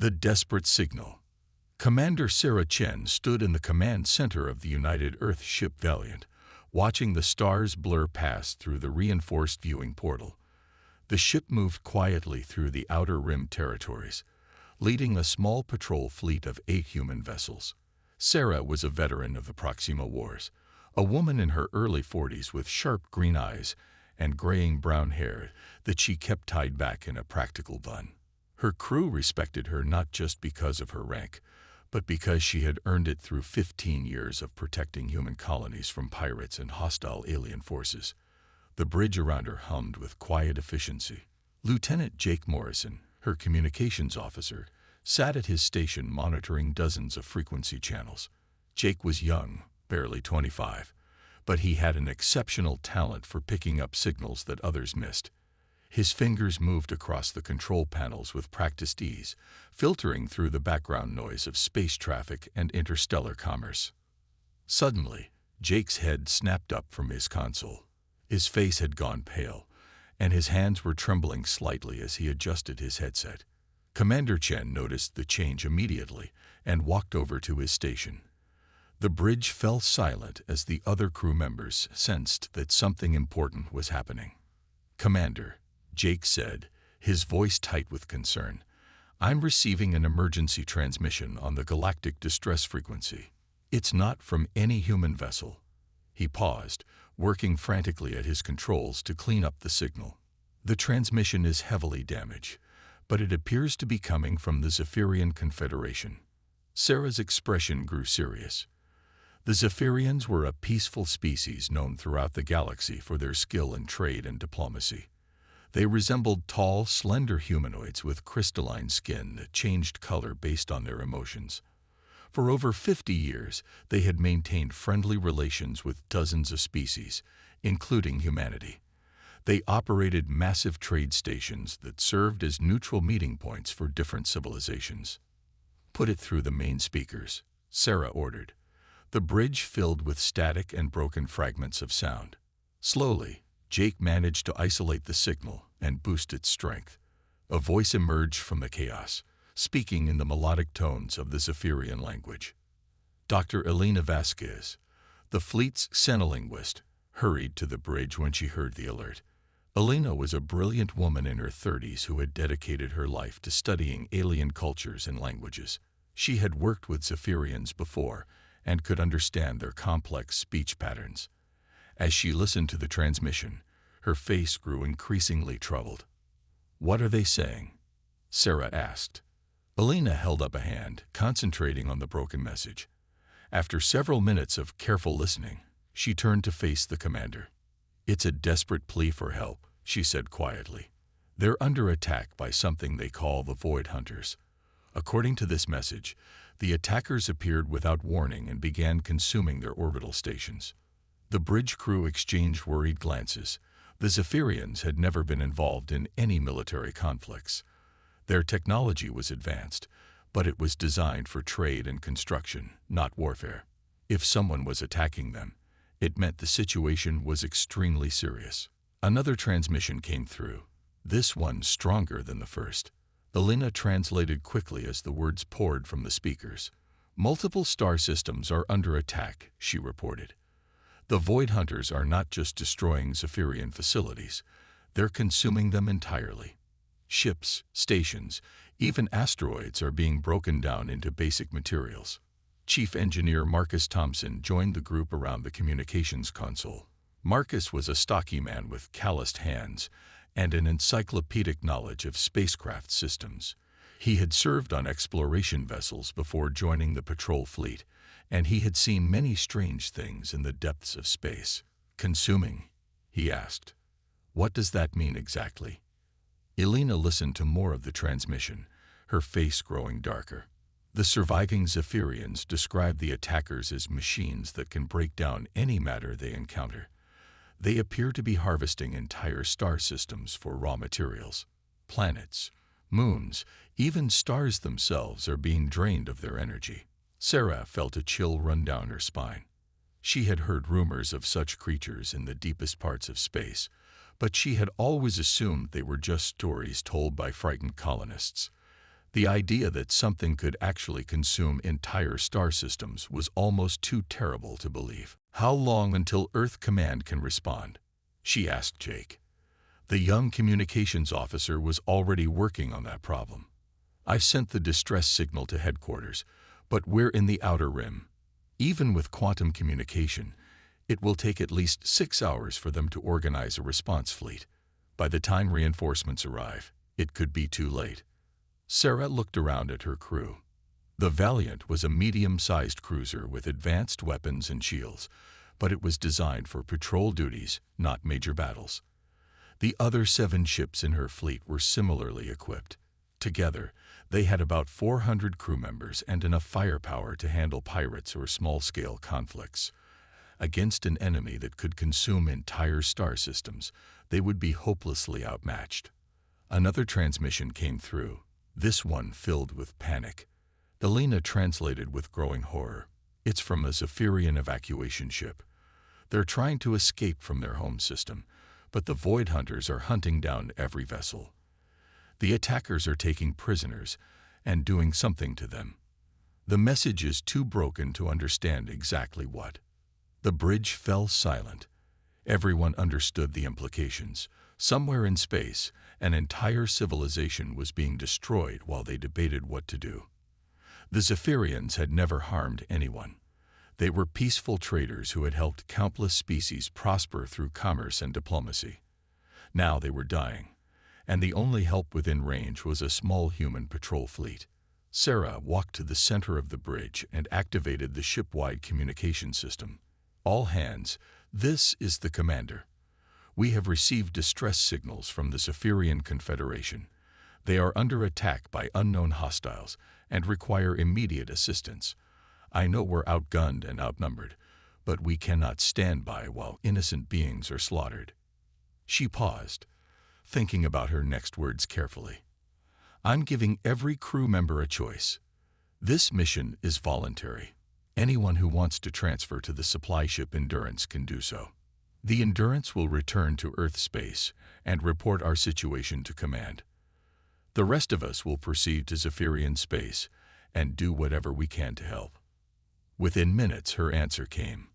The desperate signal. Commander Sarah Chen stood in the command center of the United Earth ship Valiant, watching the stars blur past through the reinforced viewing portal. The ship moved quietly through the Outer Rim territories, leading a small patrol fleet of 8 human vessels. Sarah was a veteran of the Proxima Wars, a woman in her early 40s with sharp green eyes and graying brown hair that she kept tied back in a practical bun. Her crew respected her not just because of her rank, but because she had earned it through 15 years of protecting human colonies from pirates and hostile alien forces. The bridge around her hummed with quiet efficiency. Lieutenant Jake Morrison, her communications officer, sat at his station monitoring dozens of frequency channels. Jake was young, barely 25, but he had an exceptional talent for picking up signals that others missed. His fingers moved across the control panels with practiced ease, filtering through the background noise of space traffic and interstellar commerce. Suddenly, Jake's head snapped up from his console. His face had gone pale, and his hands were trembling slightly as he adjusted his headset. Commander Chen noticed the change immediately and walked over to his station. The bridge fell silent as the other crew members sensed that something important was happening. "Commander," Jake said, his voice tight with concern, "I'm receiving an emergency transmission on the Galactic distress frequency. It's not from any human vessel." He paused, working frantically at his controls to clean up the signal. "The transmission is heavily damaged, but it appears to be coming from the Zephyrian Confederation." Sarah's expression grew serious. The Zephyrians were a peaceful species known throughout the galaxy for their skill in trade and diplomacy. They resembled tall, slender humanoids with crystalline skin that changed color based on their emotions. For over 50 years, they had maintained friendly relations with dozens of species, including humanity. They operated massive trade stations that served as neutral meeting points for different civilizations. "Put it through the main speakers," Sarah ordered. The bridge filled with static and broken fragments of sound. Slowly, Jake managed to isolate the signal and boost its strength. A voice emerged from the chaos, speaking in the melodic tones of the Zephyrian language. Dr. Elena Vasquez, the fleet's xenolinguist, hurried to the bridge when she heard the alert. Elena was a brilliant woman in her 30s who had dedicated her life to studying alien cultures and languages. She had worked with Zephyrians before and could understand their complex speech patterns. As she listened to the transmission, her face grew increasingly troubled. "What are they saying?" Sarah asked. Elena held up a hand, concentrating on the broken message. After several minutes of careful listening, she turned to face the commander. "It's a desperate plea for help," she said quietly. "They're under attack by something they call the Void Hunters. According to this message, the attackers appeared without warning and began consuming their orbital stations." The bridge crew exchanged worried glances. The Zephyrians had never been involved in any military conflicts. Their technology was advanced, but it was designed for trade and construction, not warfare. If someone was attacking them, it meant the situation was extremely serious. Another transmission came through, this one stronger than the first. Elena translated quickly as the words poured from the speakers. "Multiple star systems are under attack," she reported. "The Void Hunters are not just destroying Zephyrian facilities, they're consuming them entirely. Ships, stations, even asteroids are being broken down into basic materials." Chief Engineer Marcus Thompson joined the group around the communications console. Marcus was a stocky man with calloused hands and an encyclopedic knowledge of spacecraft systems. He had served on exploration vessels before joining the patrol fleet, and he had seen many strange things in the depths of space. "Consuming?" he asked. "What does that mean exactly?" Elena listened to more of the transmission, her face growing darker. The surviving Zephyrians described the attackers as machines that can break down any matter they encounter. They appear to be harvesting entire star systems for raw materials. Planets, moons, even stars themselves are being drained of their energy. Sarah felt a chill run down her spine. She had heard rumors of such creatures in the deepest parts of space, but she had always assumed they were just stories told by frightened colonists. The idea that something could actually consume entire star systems was almost too terrible to believe. "How long until Earth Command can respond?" she asked Jake. The young communications officer was already working on that problem. "I've sent the distress signal to headquarters, but we're in the outer rim. Even with quantum communication, it will take at least 6 hours for them to organize a response fleet. By the time reinforcements arrive, it could be too late." Sarah looked around at her crew. The Valiant was a medium-sized cruiser with advanced weapons and shields, but it was designed for patrol duties, not major battles. The other 7 ships in her fleet were similarly equipped. Together, they had about 400 crew members and enough firepower to handle pirates or small-scale conflicts. Against an enemy that could consume entire star systems, they would be hopelessly outmatched. Another transmission came through, this one filled with panic. Elena translated with growing horror. "It's from a Zephyrian evacuation ship. They're trying to escape from their home system, but the Void Hunters are hunting down every vessel. The attackers are taking prisoners and doing something to them. The message is too broken to understand exactly what." The bridge fell silent. Everyone understood the implications. Somewhere in space, an entire civilization was being destroyed while they debated what to do. The Zephyrians had never harmed anyone. They were peaceful traders who had helped countless species prosper through commerce and diplomacy. Now they were dying, and the only help within range was a small human patrol fleet. Sarah walked to the center of the bridge and activated the ship-wide communication system. "All hands, this is the commander. We have received distress signals from the Zephyrian Confederation. They are under attack by unknown hostiles and require immediate assistance. I know we're outgunned and outnumbered, but we cannot stand by while innocent beings are slaughtered." She paused, thinking about her next words carefully. "I'm giving every crew member a choice. This mission is voluntary. Anyone who wants to transfer to the supply ship Endurance can do so. The Endurance will return to Earth space and report our situation to command. The rest of us will proceed to Zephyrian space and do whatever we can to help." Within minutes, her answer came.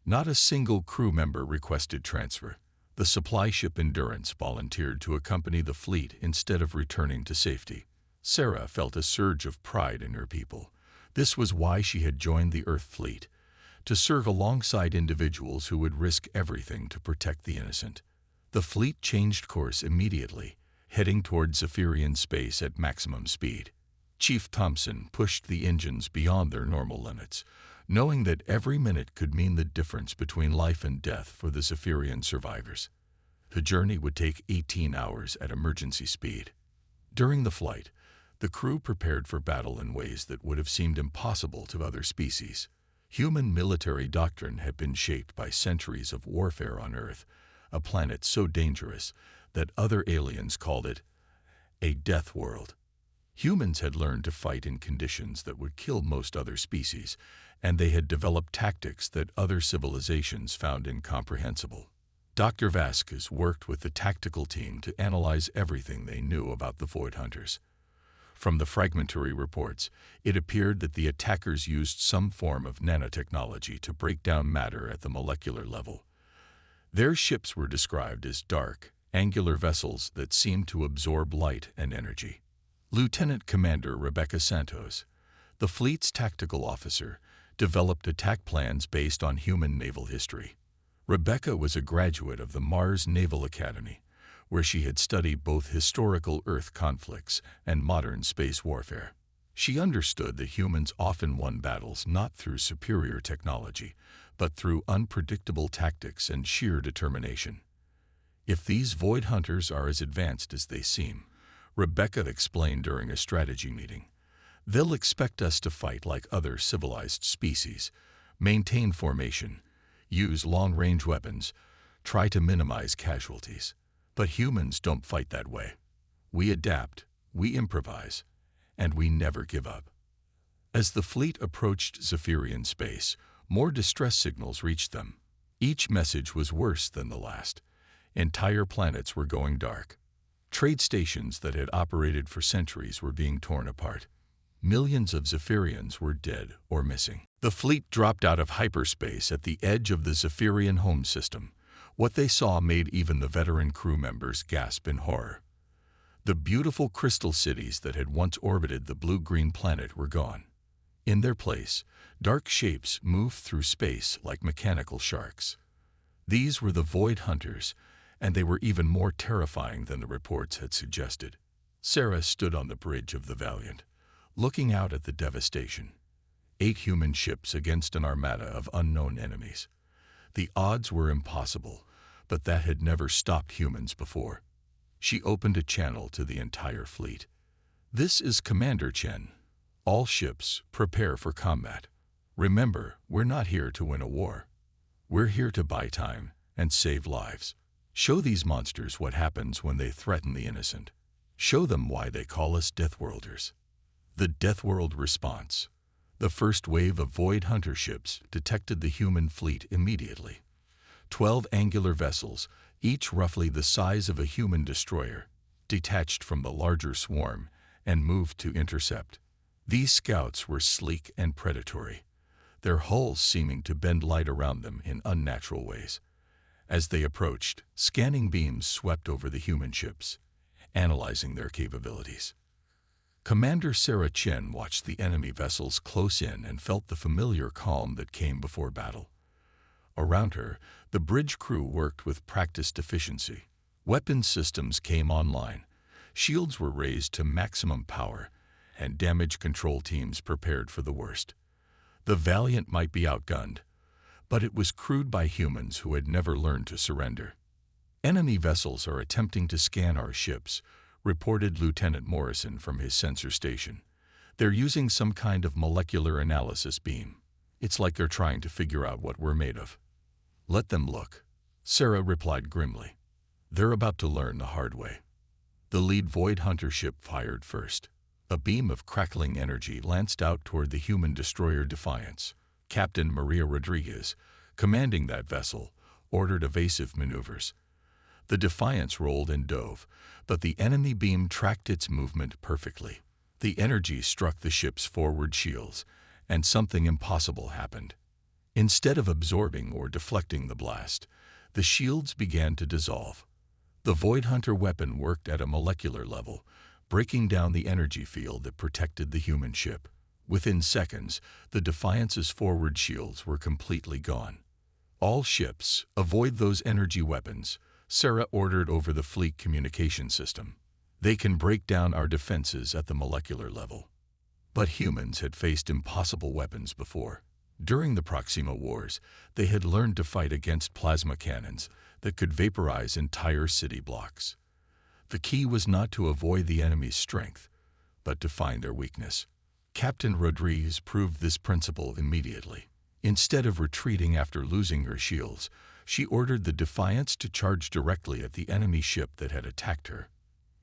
Not a single crew member requested transfer. The supply ship Endurance volunteered to accompany the fleet instead of returning to safety. Sarah felt a surge of pride in her people. This was why she had joined the Earth fleet, to serve alongside individuals who would risk everything to protect the innocent. The fleet changed course immediately, heading toward Zephyrian space at maximum speed. Chief Thompson pushed the engines beyond their normal limits, knowing that every minute could mean the difference between life and death for the Zephyrian survivors. The journey would take 18 hours at emergency speed. During the flight, the crew prepared for battle in ways that would have seemed impossible to other species. Human military doctrine had been shaped by centuries of warfare on Earth, a planet so dangerous that other aliens called it a death world. Humans had learned to fight in conditions that would kill most other species, and they had developed tactics that other civilizations found incomprehensible. Dr. Vasquez worked with the tactical team to analyze everything they knew about the Void Hunters. From the fragmentary reports, it appeared that the attackers used some form of nanotechnology to break down matter at the molecular level. Their ships were described as dark, angular vessels that seemed to absorb light and energy. Lieutenant Commander Rebecca Santos, the fleet's tactical officer, developed attack plans based on human naval history. Rebecca was a graduate of the Mars Naval Academy, where she had studied both historical Earth conflicts and modern space warfare. She understood that humans often won battles not through superior technology, but through unpredictable tactics and sheer determination. "If these Void Hunters are as advanced as they seem," Rebecca explained during a strategy meeting, "they'll expect us to fight like other civilized species, maintain formation, use long-range weapons, try to minimize casualties. But humans don't fight that way. We adapt, we improvise, and we never give up." As the fleet approached Zephyrian space, more distress signals reached them. Each message was worse than the last. Entire planets were going dark. Trade stations that had operated for centuries were being torn apart. Millions of Zephyrians were dead or missing. The fleet dropped out of hyperspace at the edge of the Zephyrian home system. What they saw made even the veteran crew members gasp in horror. The beautiful crystal cities that had once orbited the blue-green planet were gone. In their place, dark shapes moved through space like mechanical sharks. These were the Void Hunters, and they were even more terrifying than the reports had suggested. Sarah stood on the bridge of the Valiant, looking out at the devastation. 8 human ships against an armada of unknown enemies. The odds were impossible, but that had never stopped humans before. She opened a channel to the entire fleet. "This is Commander Chen. All ships, prepare for combat. Remember, we're not here to win a war. We're here to buy time and save lives. Show these monsters what happens when they threaten the innocent. Show them why they call us Deathworlders." The Deathworld response. The first wave of Void Hunter ships detected the human fleet immediately. 12 angular vessels, each roughly the size of a human destroyer, detached from the larger swarm and moved to intercept. These scouts were sleek and predatory, their hulls seeming to bend light around them in unnatural ways. As they approached, scanning beams swept over the human ships, analyzing their capabilities. Commander Sarah Chen watched the enemy vessels close in and felt the familiar calm that came before battle. Around her, the bridge crew worked with practiced efficiency. Weapon systems came online, shields were raised to maximum power, and damage control teams prepared for the worst. The Valiant might be outgunned, but it was crewed by humans who had never learned to surrender. "Enemy vessels are attempting to scan our ships," reported Lieutenant Morrison from his sensor station. "They're using some kind of molecular analysis beam. It's like they're trying to figure out what we're made of." "Let them look," Sarah replied grimly. "They're about to learn the hard way." The lead Void Hunter ship fired first. A beam of crackling energy lanced out toward the human destroyer Defiance. Captain Maria Rodriguez, commanding that vessel, ordered evasive maneuvers. The Defiance rolled and dove, but the enemy beam tracked its movement perfectly. The energy struck the ship's forward shields, and something impossible happened. Instead of absorbing or deflecting the blast, the shields began to dissolve. The Void Hunter weapon worked at a molecular level, breaking down the energy field that protected the human ship. Within seconds, the Defiance's forward shields were completely gone. "All ships, avoid those energy weapons," Sarah ordered over the fleet communication system. "They can break down our defenses at the molecular level." But humans had faced impossible weapons before. During the Proxima Wars, they had learned to fight against plasma cannons that could vaporize entire city blocks. The key was not to avoid the enemy's strength, but to find their weakness. Captain Rodriguez proved this principle immediately. Instead of retreating after losing her shields, she ordered the Defiance to charge directly at the enemy ship that had attacked her.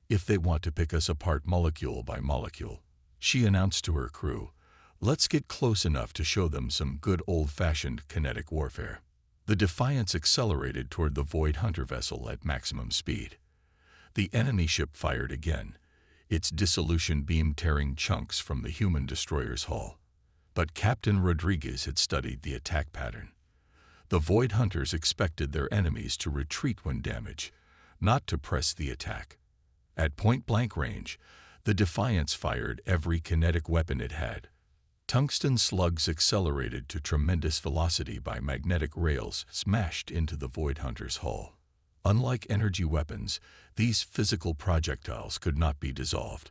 "If they want to pick us apart molecule by molecule," she announced to her crew, "let's get close enough to show them some good old-fashioned kinetic warfare." The Defiance accelerated toward the Void Hunter vessel at maximum speed. The enemy ship fired again, its dissolution beam tearing chunks from the human destroyer's hull. But Captain Rodriguez had studied the attack pattern. The Void Hunters expected their enemies to retreat when damaged, not to press the attack. At point-blank range, the Defiance fired every kinetic weapon it had. Tungsten slugs accelerated to tremendous velocity by magnetic rails smashed into the Void Hunter's hull. Unlike energy weapons, these physical projectiles could not be dissolved.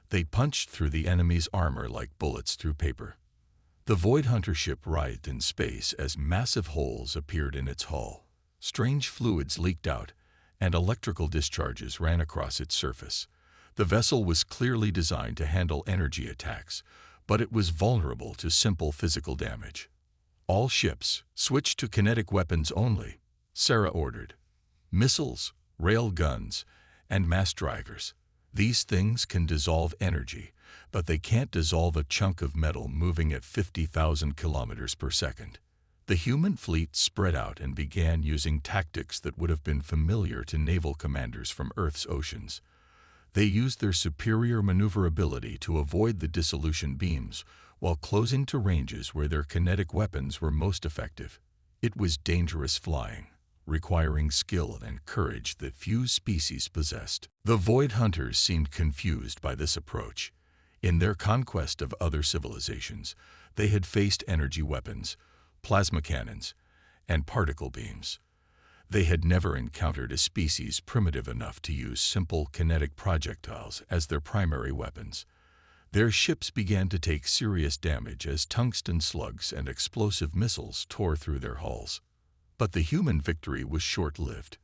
They punched through the enemy's armor like bullets through paper. The Void Hunter ship writhed in space as massive holes appeared in its hull. Strange fluids leaked out, and electrical discharges ran across its surface. The vessel was clearly designed to handle energy attacks, but it was vulnerable to simple physical damage. "All ships, switch to kinetic weapons only," Sarah ordered. "Missiles, rail guns, and mass drivers. These things can dissolve energy, but they can't dissolve a chunk of metal moving at 50,000 kilometers per second. The human fleet spread out and began using tactics that would have been familiar to naval commanders from Earth's oceans. They used their superior maneuverability to avoid the dissolution beams while closing to ranges where their kinetic weapons were most effective. It was dangerous flying, requiring skill and courage that few species possessed. The Void Hunters seemed confused by this approach. In their conquest of other civilizations, they had faced energy weapons, plasma cannons, and particle beams. They had never encountered a species primitive enough to use simple kinetic projectiles as their primary weapons. Their ships began to take serious damage as tungsten slugs and explosive missiles tore through their hulls. But the human victory was short-lived.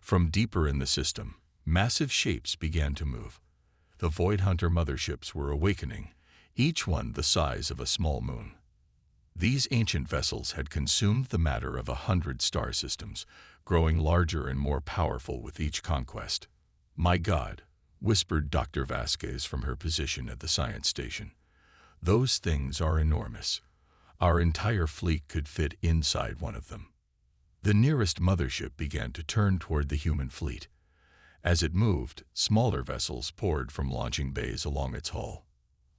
From deeper in the system, massive shapes began to move. The Void Hunter motherships were awakening, each one the size of a small moon. These ancient vessels had consumed the matter of 100 star systems, growing larger and more powerful with each conquest. "My God," whispered Dr. Vasquez from her position at the science station. "Those things are enormous. Our entire fleet could fit inside one of them." The nearest mothership began to turn toward the human fleet. As it moved, smaller vessels poured from launching bays along its hull.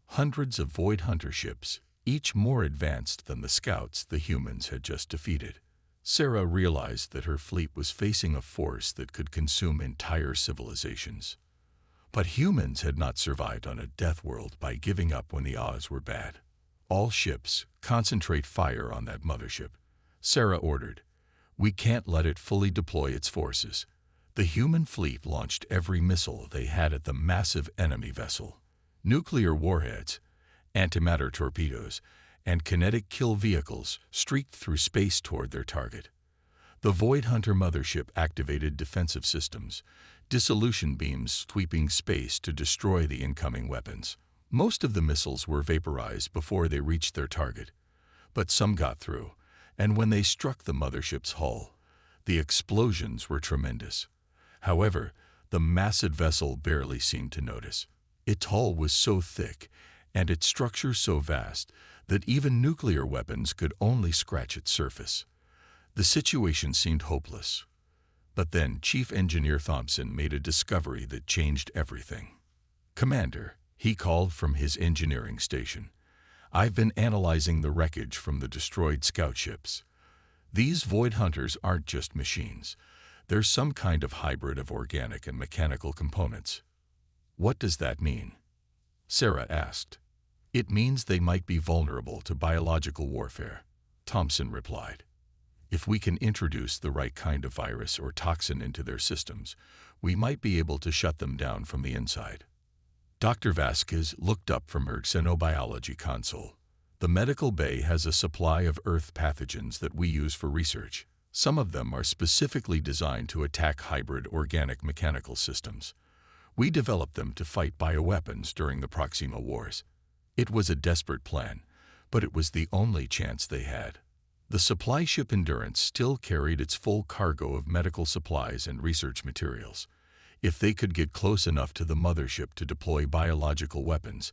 Hundreds of Void Hunter ships, each more advanced than the scouts the humans had just defeated. Sarah realized that her fleet was facing a force that could consume entire civilizations. But humans had not survived on a death world by giving up when the odds were bad. "All ships, concentrate fire on that mothership," Sarah ordered. "We can't let it fully deploy its forces." The human fleet launched every missile they had at the massive enemy vessel. Nuclear warheads, antimatter torpedoes, and kinetic kill vehicles streaked through space toward their target. The Void Hunter mothership activated defensive systems, dissolution beams sweeping space to destroy the incoming weapons. Most of the missiles were vaporized before they reached their target, but some got through, and when they struck the mothership's hull, the explosions were tremendous. However, the massive vessel barely seemed to notice. Its hull was so thick and its structure so vast that even nuclear weapons could only scratch its surface. The situation seemed hopeless. But then Chief Engineer Thompson made a discovery that changed everything. "Commander," he called from his engineering station, "I've been analyzing the wreckage from the destroyed scout ships. These Void Hunters aren't just machines. They're some kind of hybrid of organic and mechanical components." "What does that mean?" Sarah asked. "It means they might be vulnerable to biological warfare," Thompson replied. "If we can introduce the right kind of virus or toxin into their systems, we might be able to shut them down from the inside." Dr. Vasquez looked up from her xenobiology console. "The medical bay has a supply of Earth pathogens that we use for research. Some of them are specifically designed to attack hybrid organic-mechanical systems. We developed them to fight bioweapons during the Proxima Wars. It was a desperate plan, but it was the only chance they had." The supply ship Endurance still carried its full cargo of medical supplies and research materials. If they could get close enough to the mothership to deploy biological weapons,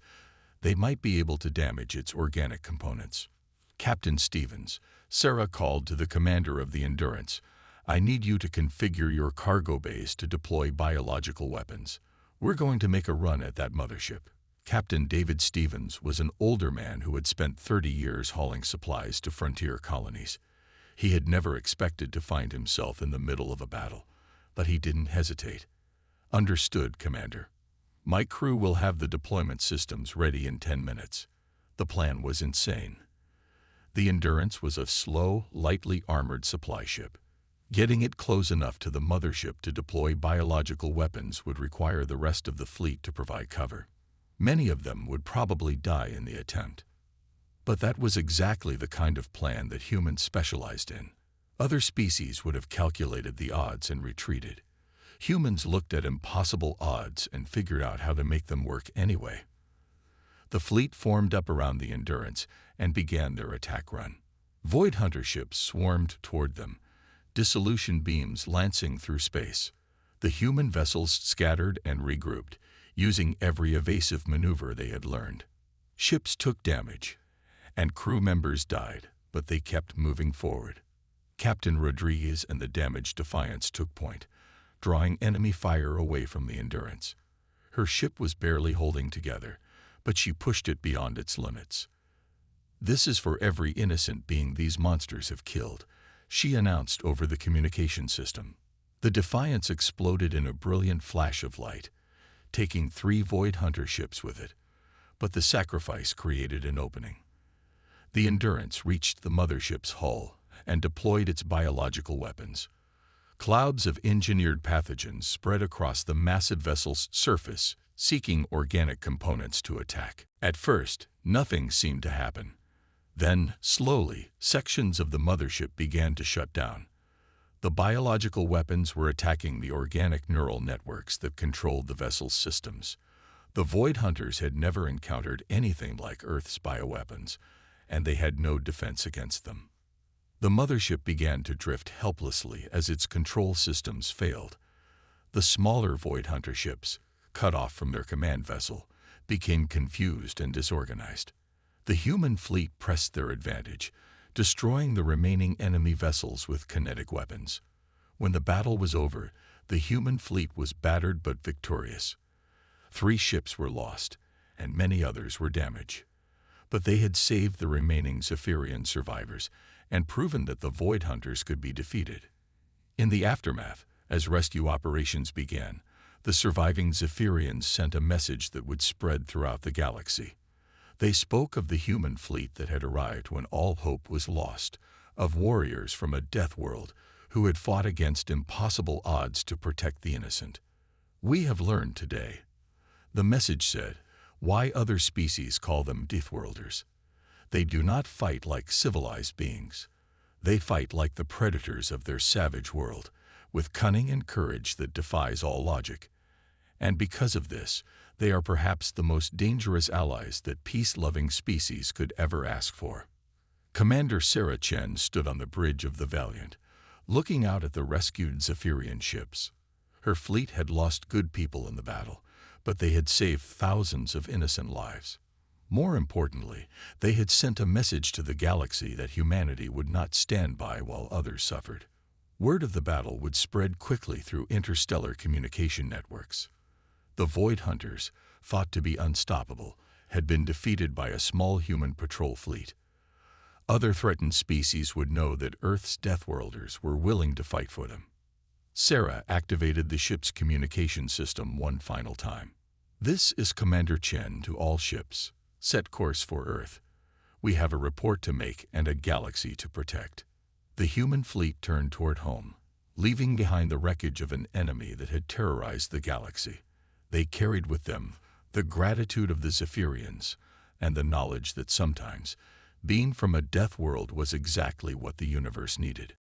they might be able to damage its organic components. "Captain Stevens," Sarah called to the commander of the Endurance, "I need you to configure your cargo bays to deploy biological weapons. We're going to make a run at that mothership." Captain David Stevens was an older man who had spent 30 years hauling supplies to frontier colonies. He had never expected to find himself in the middle of a battle, but he didn't hesitate. "Understood, Commander. My crew will have the deployment systems ready in 10 minutes. The plan was insane. The Endurance was a slow, lightly armored supply ship. Getting it close enough to the mothership to deploy biological weapons would require the rest of the fleet to provide cover. Many of them would probably die in the attempt. But that was exactly the kind of plan that humans specialized in. Other species would have calculated the odds and retreated. Humans looked at impossible odds and figured out how to make them work anyway. The fleet formed up around the Endurance and began their attack run. Void Hunter ships swarmed toward them, dissolution beams lancing through space. The human vessels scattered and regrouped, using every evasive maneuver they had learned. Ships took damage, and crew members died, but they kept moving forward. Captain Rodriguez and the damaged Defiance took point, drawing enemy fire away from the Endurance. Her ship was barely holding together, but she pushed it beyond its limits. "This is for every innocent being these monsters have killed," she announced over the communication system. The Defiance exploded in a brilliant flash of light, taking 3 Void Hunter ships with it, but the sacrifice created an opening. The Endurance reached the mothership's hull and deployed its biological weapons. Clouds of engineered pathogens spread across the massive vessel's surface, seeking organic components to attack. At first, nothing seemed to happen. Then, slowly, sections of the mothership began to shut down. The biological weapons were attacking the organic neural networks that controlled the vessel's systems. The Void Hunters had never encountered anything like Earth's bioweapons, and they had no defense against them. The mothership began to drift helplessly as its control systems failed. The smaller Void Hunter ships, cut off from their command vessel, became confused and disorganized. The human fleet pressed their advantage, destroying the remaining enemy vessels with kinetic weapons. When the battle was over, the human fleet was battered but victorious. 3 ships were lost, and many others were damaged. But they had saved the remaining Zephyrian survivors and proven that the Void Hunters could be defeated. In the aftermath, as rescue operations began, the surviving Zephyrians sent a message that would spread throughout the galaxy. They spoke of the human fleet that had arrived when all hope was lost, of warriors from a death world who had fought against impossible odds to protect the innocent. "We have learned today," the message said, "why other species call them Deathworlders. They do not fight like civilized beings. They fight like the predators of their savage world, with cunning and courage that defies all logic. And because of this, they are perhaps the most dangerous allies that peace-loving species could ever ask for." Commander Sarah Chen stood on the bridge of the Valiant, looking out at the rescued Zephyrian ships. Her fleet had lost good people in the battle, but they had saved thousands of innocent lives. More importantly, they had sent a message to the galaxy that humanity would not stand by while others suffered. Word of the battle would spread quickly through interstellar communication networks. The Void Hunters, thought to be unstoppable, had been defeated by a small human patrol fleet. Other threatened species would know that Earth's Deathworlders were willing to fight for them. Sarah activated the ship's communication system one final time. "This is Commander Chen to all ships. Set course for Earth. We have a report to make and a galaxy to protect." The human fleet turned toward home, leaving behind the wreckage of an enemy that had terrorized the galaxy. They carried with them the gratitude of the Zephyrians and the knowledge that sometimes being from a death world was exactly what the universe needed.